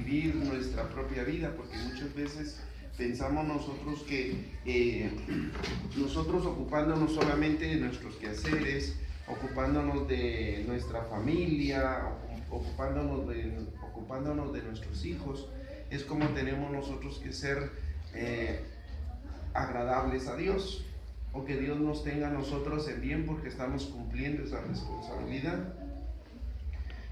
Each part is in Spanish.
vivir nuestra propia vida, porque muchas veces pensamos nosotros que nosotros ocupándonos solamente de nuestros quehaceres, ocupándonos de nuestra familia, ocupándonos de nuestros hijos, es como tenemos nosotros que ser agradables a Dios, o que Dios nos tenga a nosotros en bien porque estamos cumpliendo esa responsabilidad.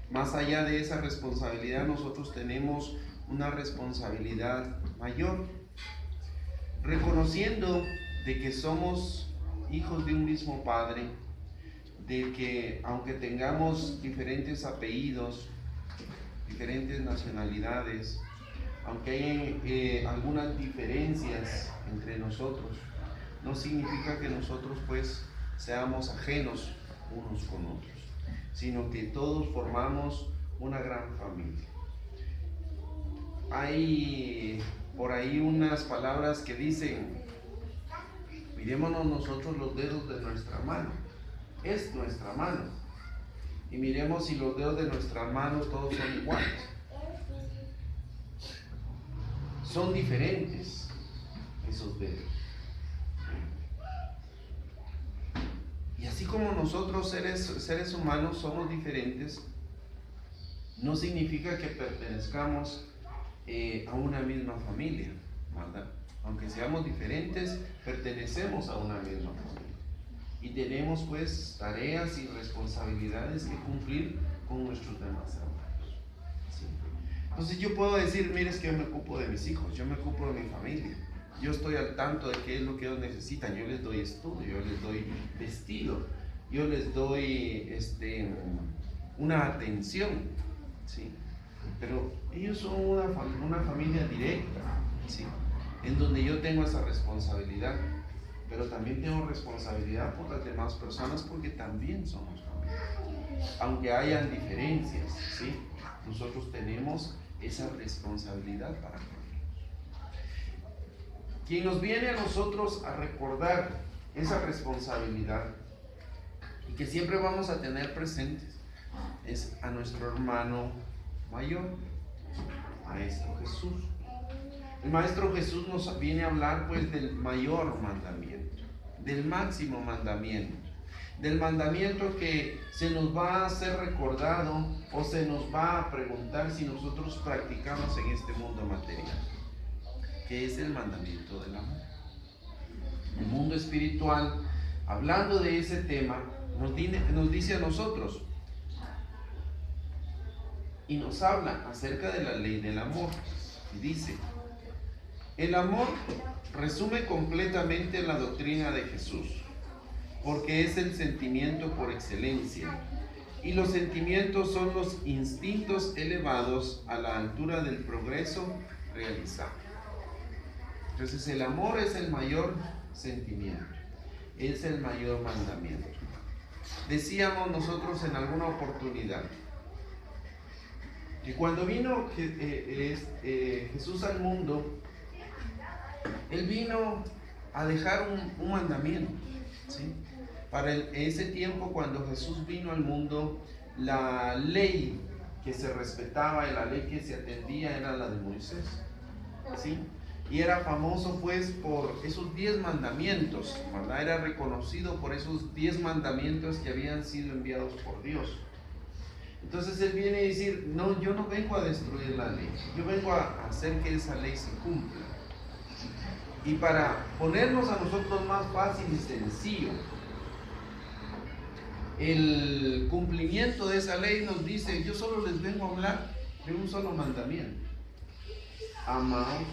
Más allá de esa responsabilidad, nosotros tenemos una responsabilidad mayor, reconociendo de que somos hijos de un mismo Padre, de que aunque tengamos diferentes apellidos, diferentes nacionalidades, aunque hay algunas diferencias entre nosotros, no significa que nosotros pues seamos ajenos unos con otros, sino que todos formamos una gran familia. Hay por ahí unas palabras que dicen: mirémonos nosotros los dedos de nuestra mano, es nuestra mano, y miremos si los dedos de nuestra mano todos son iguales. Son diferentes esos dedos. Y así como nosotros seres humanos somos diferentes, no significa que pertenezcamos a una misma familia, ¿verdad? Aunque seamos diferentes, pertenecemos a una misma familia. Y tenemos pues tareas y responsabilidades que cumplir con nuestros demás hermanos. ¿Sí? Entonces yo puedo decir: mire, es que yo me ocupo de mis hijos, yo me ocupo de mi familia. Yo estoy al tanto de qué es lo que ellos necesitan. Yo les doy estudio, yo les doy vestido, yo les doy una atención, ¿sí? Pero ellos son una familia directa, ¿sí? En donde yo tengo esa responsabilidad, pero también tengo responsabilidad por las demás personas, porque también somos familia. Aunque hayan diferencias, ¿sí? Nosotros tenemos esa responsabilidad para con ellos. Quien nos viene a nosotros a recordar esa responsabilidad y que siempre vamos a tener presentes es a nuestro hermano mayor, Maestro Jesús. El Maestro Jesús nos viene a hablar pues del mayor mandamiento, del máximo mandamiento, del mandamiento que se nos va a hacer recordado o se nos va a preguntar si nosotros practicamos en este mundo material, que es el mandamiento del amor. El mundo espiritual, hablando de ese tema, nos dice a nosotros y nos habla acerca de la ley del amor. Y dice: el amor resume completamente la doctrina de Jesús, porque es el sentimiento por excelencia, y los sentimientos son los instintos elevados a la altura del progreso realizado. Entonces el amor es el mayor sentimiento, es el mayor mandamiento. Decíamos nosotros en alguna oportunidad que cuando vino Jesús al mundo, Él vino a dejar un mandamiento, ¿sí? Para ese tiempo, cuando Jesús vino al mundo, la ley que se respetaba y la ley que se atendía era la de Moisés, ¿sí? Y era famoso pues por esos 10 mandamientos, ¿verdad? Era reconocido por esos 10 mandamientos que habían sido enviados por Dios. Entonces Él viene a decir: no, yo no vengo a destruir la ley, yo vengo a hacer que esa ley se cumpla. Y para ponernos a nosotros más fácil y sencillo, el cumplimiento de esa ley nos dice: yo solo les vengo a hablar de un solo mandamiento: amaos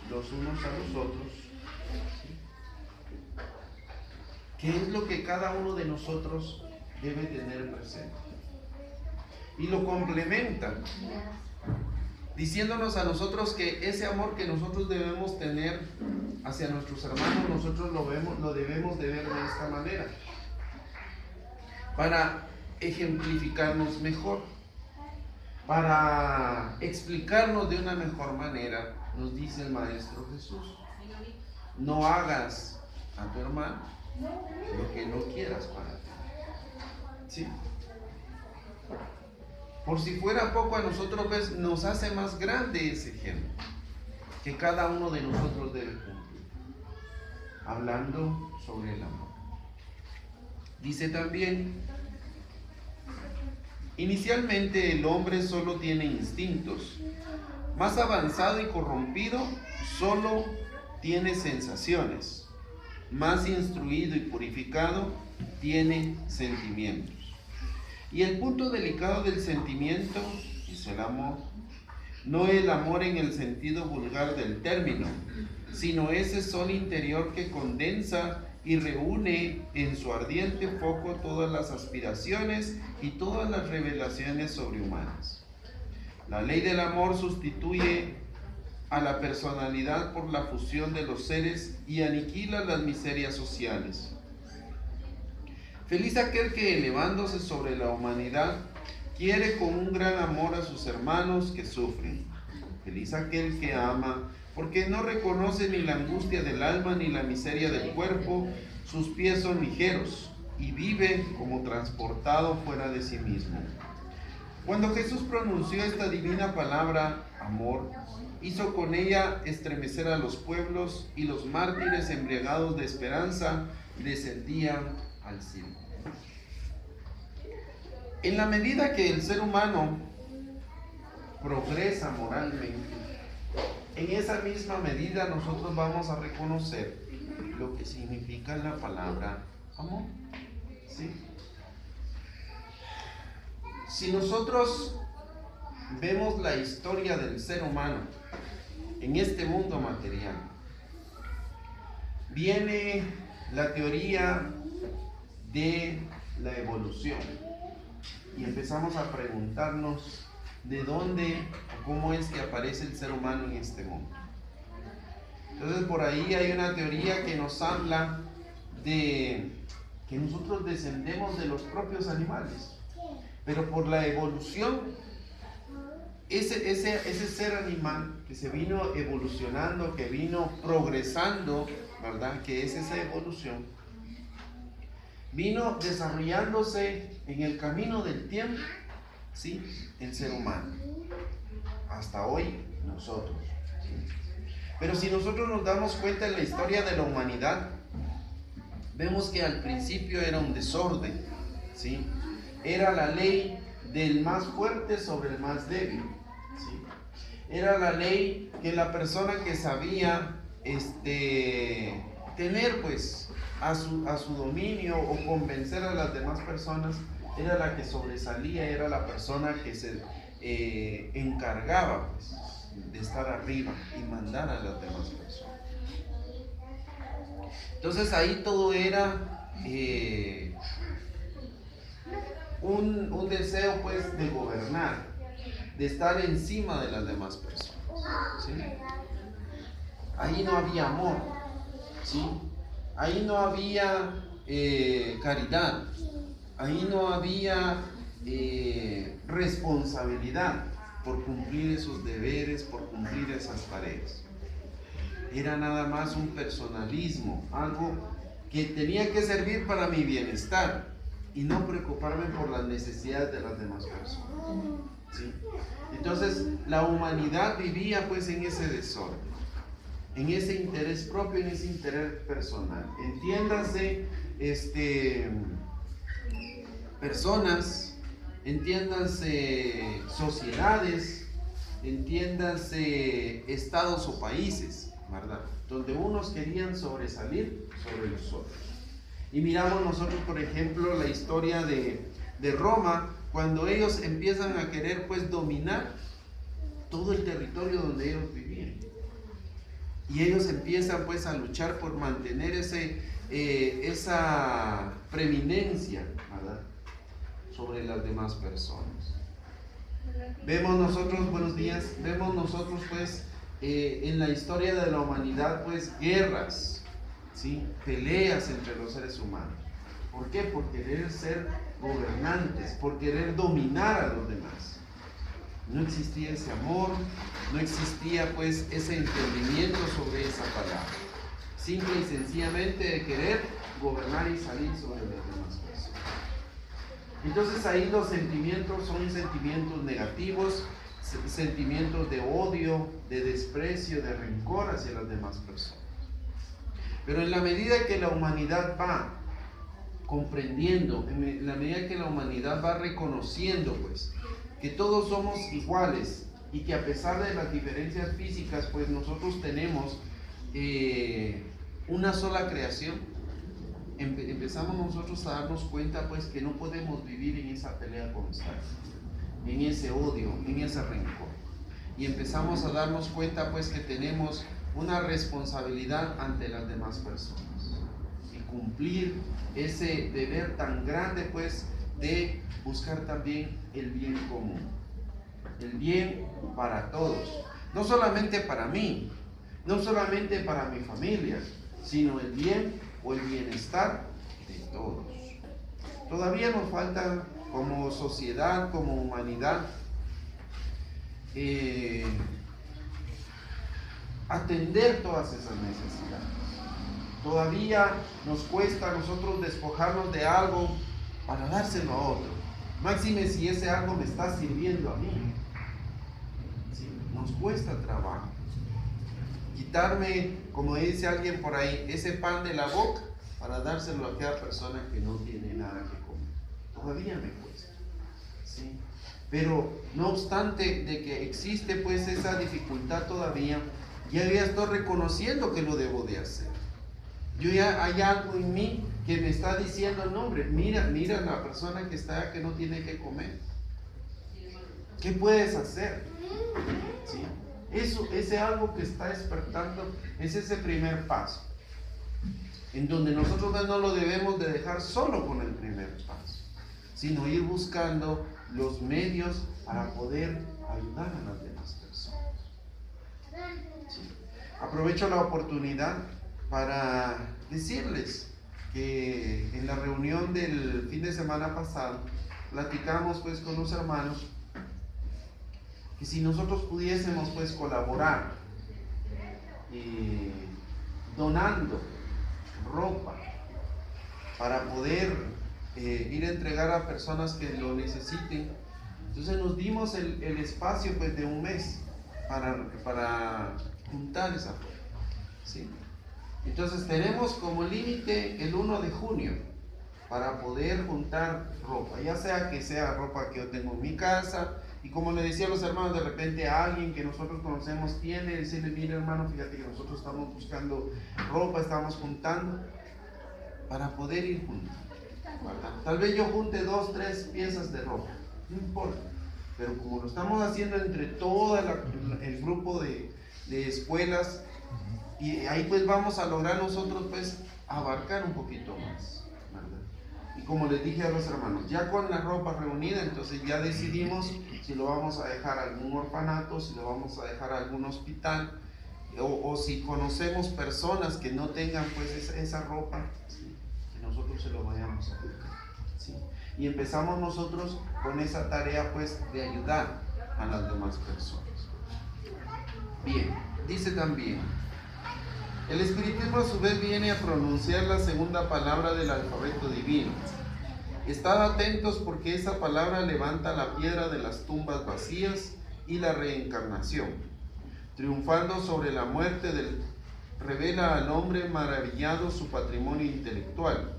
los unos a los otros. ¿Qué es lo que cada uno de nosotros debe tener presente? Y lo complementa diciéndonos a nosotros que ese amor que nosotros debemos tener hacia nuestros hermanos, nosotros lo debemos de ver de esta manera, para ejemplificarnos mejor, para explicarnos de una mejor manera. Nos dice el Maestro Jesús: no hagas a tu hermano lo que no quieras para ti. ¿Sí? Por si fuera poco, a nosotros pues, nos hace más grande ese ejemplo que cada uno de nosotros debe cumplir, hablando sobre el amor. Dice también, inicialmente el hombre solo tiene instintos, más avanzado y corrompido solo tiene sensaciones, más instruido y purificado tiene sentimientos. Y el punto delicado del sentimiento es el amor. No el amor en el sentido vulgar del término, sino ese sol interior que condensa y reúne en su ardiente foco todas las aspiraciones y todas las revelaciones sobrehumanas. La ley del amor sustituye a la personalidad por la fusión de los seres y aniquila las miserias sociales. Feliz aquel que, elevándose sobre la humanidad, quiere con un gran amor a sus hermanos que sufren. Feliz aquel que ama, porque no reconoce ni la angustia del alma ni la miseria del cuerpo, sus pies son ligeros y vive como transportado fuera de sí mismo. Cuando Jesús pronunció esta divina palabra, amor, hizo con ella estremecer a los pueblos, y los mártires embriagados de esperanza descendían al cielo. En la medida que el ser humano progresa moralmente, en esa misma medida nosotros vamos a reconocer lo que significa la palabra amor. ¿Sí? Si nosotros vemos la historia del ser humano en este mundo material, viene la teoría de la evolución y empezamos a preguntarnos de dónde o cómo es que aparece el ser humano en este mundo. Entonces por ahí hay una teoría que nos habla de que nosotros descendemos de los propios animales, pero por la evolución, ese ser animal que se vino evolucionando, que vino progresando, ¿verdad? Que es esa evolución, vino desarrollándose en el camino del tiempo, ¿sí? El ser humano, hasta hoy nosotros, ¿sí? Pero si nosotros nos damos cuenta en la historia de la humanidad, vemos que al principio era un desorden, ¿sí? Era la ley del más fuerte sobre el más débil, ¿sí? Era la ley que la persona que sabía tener pues a su dominio o convencer a las demás personas, era la que sobresalía, era la persona que se encargaba pues de estar arriba y mandar a las demás personas. Entonces ahí todo era un deseo pues de gobernar, de estar encima de las demás personas, ¿sí? Ahí no había amor, ¿sí? Ahí no había caridad, ahí no había responsabilidad por cumplir esos deberes, por cumplir esas tareas. Era nada más un personalismo, algo que tenía que servir para mi bienestar y no preocuparme por las necesidades de las demás personas, ¿sí? Entonces la humanidad vivía pues en ese desorden, en ese interés propio, en ese interés personal. Entiéndase personas, entiéndase sociedades, entiéndase estados o países, ¿verdad? Donde unos querían sobresalir sobre los otros. Y miramos nosotros, por ejemplo, la historia de Roma, cuando ellos empiezan a querer pues dominar todo el territorio donde ellos vivían. Y ellos empiezan pues a luchar por mantener esa preeminencia, ¿verdad?, sobre las demás personas. Vemos nosotros, buenos días, vemos nosotros pues en la historia de la humanidad pues guerras, ¿sí?, peleas entre los seres humanos. ¿Por qué? Por querer ser gobernantes, por querer dominar a los demás. No existía ese amor, no existía pues ese entendimiento sobre esa palabra. Simple y sencillamente de querer gobernar y salir sobre las demás personas. Entonces ahí los sentimientos son sentimientos negativos, sentimientos de odio, de desprecio, de rencor hacia las demás personas. Pero en la medida que la humanidad va comprendiendo, en la medida que la humanidad va reconociendo pues que todos somos iguales y que a pesar de las diferencias físicas pues nosotros tenemos una sola creación, empezamos nosotros a darnos cuenta pues que no podemos vivir en esa pelea constante, en ese odio, en ese rencor, y empezamos a darnos cuenta pues que tenemos una responsabilidad ante las demás personas y cumplir ese deber tan grande pues de buscar también el bien común, el bien para todos, no solamente para mí, no solamente para mi familia, sino el bien o el bienestar de todos. Todavía nos falta como sociedad, como humanidad, atender todas esas necesidades. Todavía nos cuesta a nosotros despojarnos de algo para dárselo a otro. Máxime si ese algo me está sirviendo a mí. ¿Sí? Nos cuesta trabajo. Quitarme, como dice alguien por ahí, ese pan de la boca para dárselo a aquella persona que no tiene nada que comer. Todavía me cuesta. ¿Sí? Pero no obstante de que existe pues esa dificultad todavía, ya estoy reconociendo que lo debo de hacer. Yo ya hay algo en mí que me está diciendo, no hombre, mira la persona que está que no tiene que comer. ¿Qué puedes hacer? ¿Sí? Eso, ese algo que está despertando es ese primer paso, en donde nosotros no lo debemos de dejar solo con el primer paso, sino ir buscando los medios para poder ayudar a las demás personas. ¿Sí? Aprovecho la oportunidad para decirles que en la reunión del fin de semana pasado platicamos pues con los hermanos que si nosotros pudiésemos pues colaborar donando ropa para poder ir a entregar a personas que lo necesiten, entonces nos dimos el espacio pues de un mes para juntar esa ropa, ¿sí? Entonces tenemos como límite el 1 de junio para poder juntar ropa, ya sea que sea ropa que yo tengo en mi casa, y como le decía a los hermanos, de repente a alguien que nosotros conocemos tiene, decirle, mire hermano, fíjate que nosotros estamos buscando ropa, estamos juntando, para poder ir juntando, ¿verdad? Tal vez yo junte 2, 3 piezas de ropa, no importa, pero como lo estamos haciendo entre todo el grupo de escuelas, y ahí pues vamos a lograr nosotros pues abarcar un poquito más, ¿verdad? Y como les dije a los hermanos, ya con la ropa reunida, entonces ya decidimos si lo vamos a dejar a algún orfanato, si lo vamos a dejar a algún hospital, o si conocemos personas que no tengan pues esa ropa, ¿sí? Que nosotros se lo vayamos a dejar, ¿sí? Y empezamos nosotros con esa tarea pues de ayudar a las demás personas. Bien, dice también, el espiritismo a su vez viene a pronunciar la segunda palabra del alfabeto divino. Estad atentos porque esa palabra levanta la piedra de las tumbas vacías y la reencarnación. Triunfando sobre la muerte, revela al hombre maravillado su patrimonio intelectual.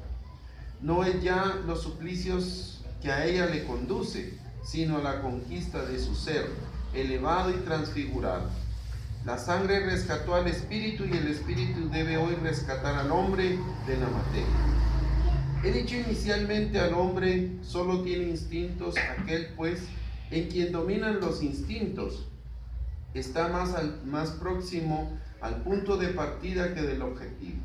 No es ya los suplicios que a ella le conduce, sino la conquista de su ser, elevado y transfigurado. La sangre rescató al espíritu y el espíritu debe hoy rescatar al hombre de la materia. He dicho inicialmente al hombre solo tiene instintos, aquel pues en quien dominan los instintos está más próximo al punto de partida que del objetivo.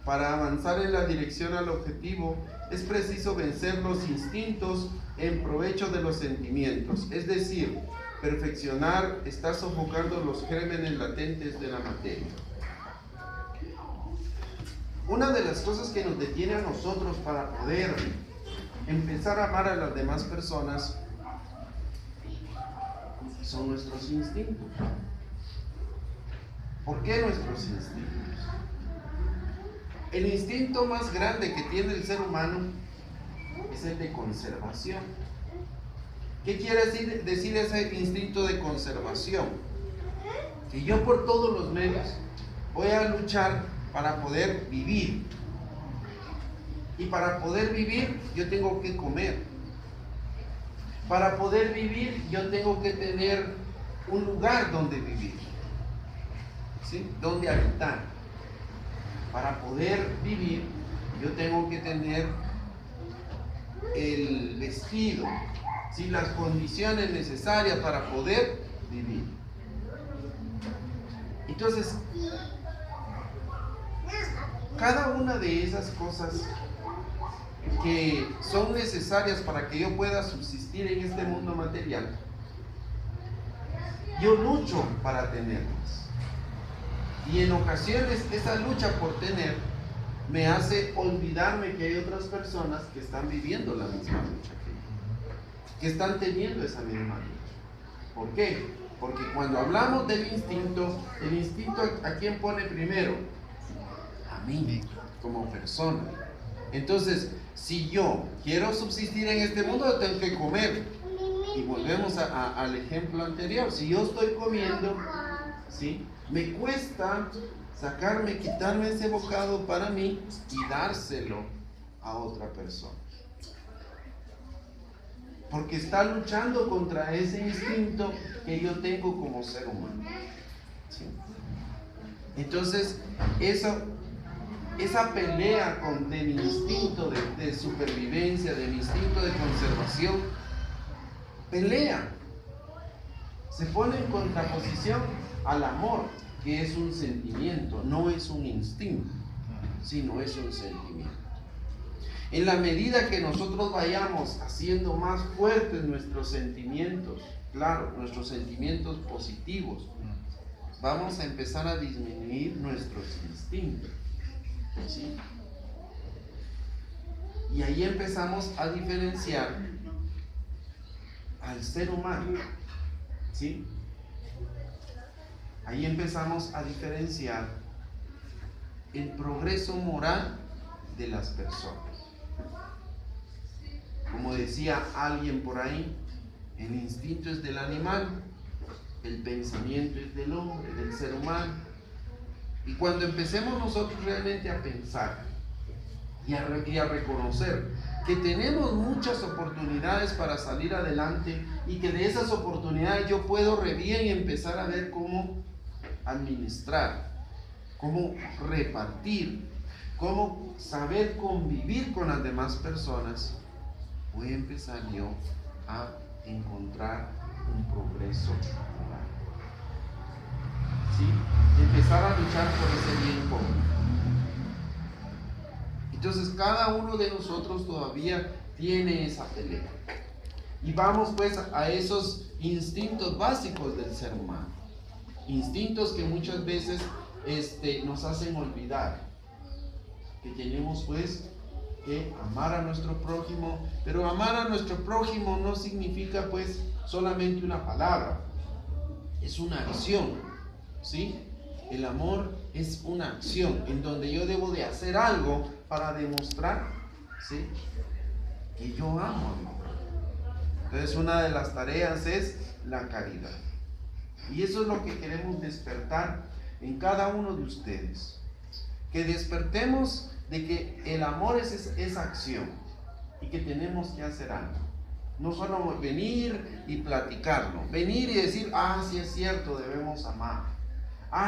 Para avanzar en la dirección al objetivo es preciso vencer los instintos en provecho de los sentimientos, es decir, perfeccionar está sofocando los gérmenes latentes de la materia. Una de las cosas que nos detiene a nosotros para poder empezar a amar a las demás personas son nuestros instintos. ¿Por qué nuestros instintos? El instinto más grande que tiene el ser humano es el de conservación. ¿Qué quiere decir ese instinto de conservación? Que yo por todos los medios voy a luchar para poder vivir. Y para poder vivir yo tengo que comer. Para poder vivir yo tengo que tener un lugar donde vivir, ¿sí? Donde habitar. Para poder vivir yo tengo que tener el vestido, ¿sí? Las condiciones necesarias para poder vivir. Entonces, cada una de esas cosas que son necesarias para que yo pueda subsistir en este mundo material, yo lucho para tenerlas. Y en ocasiones esa lucha por tener me hace olvidarme que hay otras personas que están viviendo la misma lucha que están teniendo esa misma lucha. ¿Por qué? Porque cuando hablamos del instinto, el instinto ¿a quién pone primero? A mí, como persona. Entonces, si yo quiero subsistir en este mundo, tengo que comer. Y volvemos al ejemplo anterior. Si yo estoy comiendo, ¿sí? Me cuesta quitarme ese bocado para mí y dárselo a otra persona. Porque está luchando contra ese instinto que yo tengo como ser humano, ¿sí? Entonces, esa pelea de mi instinto de supervivencia, de mi instinto de conservación, pelea, se pone en contraposición al amor, que es un sentimiento, no es un instinto, sino es un sentimiento. En la medida que nosotros vayamos haciendo más fuertes nuestros sentimientos, claro, nuestros sentimientos positivos, vamos a empezar a disminuir nuestros instintos, ¿sí? Y ahí empezamos a diferenciar al ser humano, ¿sí? Ahí empezamos a diferenciar el progreso moral de las personas. Como decía alguien por ahí, el instinto es del animal, el pensamiento es del hombre, del ser humano. Y cuando empecemos nosotros realmente a pensar y a reconocer que tenemos muchas oportunidades para salir adelante y que de esas oportunidades yo puedo bien empezar a ver cómo administrar, cómo repartir, cómo saber convivir con las demás personas, voy a empezar yo a encontrar un progreso moral, ¿sí? Empezar a luchar por ese bien común. Entonces cada uno de nosotros todavía tiene esa pelea. Y vamos pues a esos instintos básicos del ser humano. Instintos que muchas veces nos hacen olvidar que tenemos pues que amar a nuestro prójimo, pero amar a nuestro prójimo no significa pues solamente una palabra, es una acción, ¿sí? El amor es una acción en donde yo debo de hacer algo para demostrar, ¿sí?, que yo amo a mi prójimo. Entonces una de las tareas es la caridad. Y eso es lo que queremos despertar en cada uno de ustedes. Que despertemos de que el amor es esa acción y que tenemos que hacer algo. No solo venir y platicarlo, venir y decir, sí es cierto, debemos amar.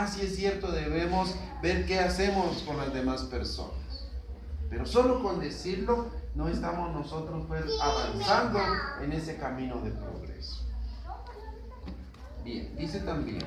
Sí es cierto, debemos ver qué hacemos con las demás personas. Pero solo con decirlo no estamos nosotros pues avanzando en ese camino de progreso. Bien, dice también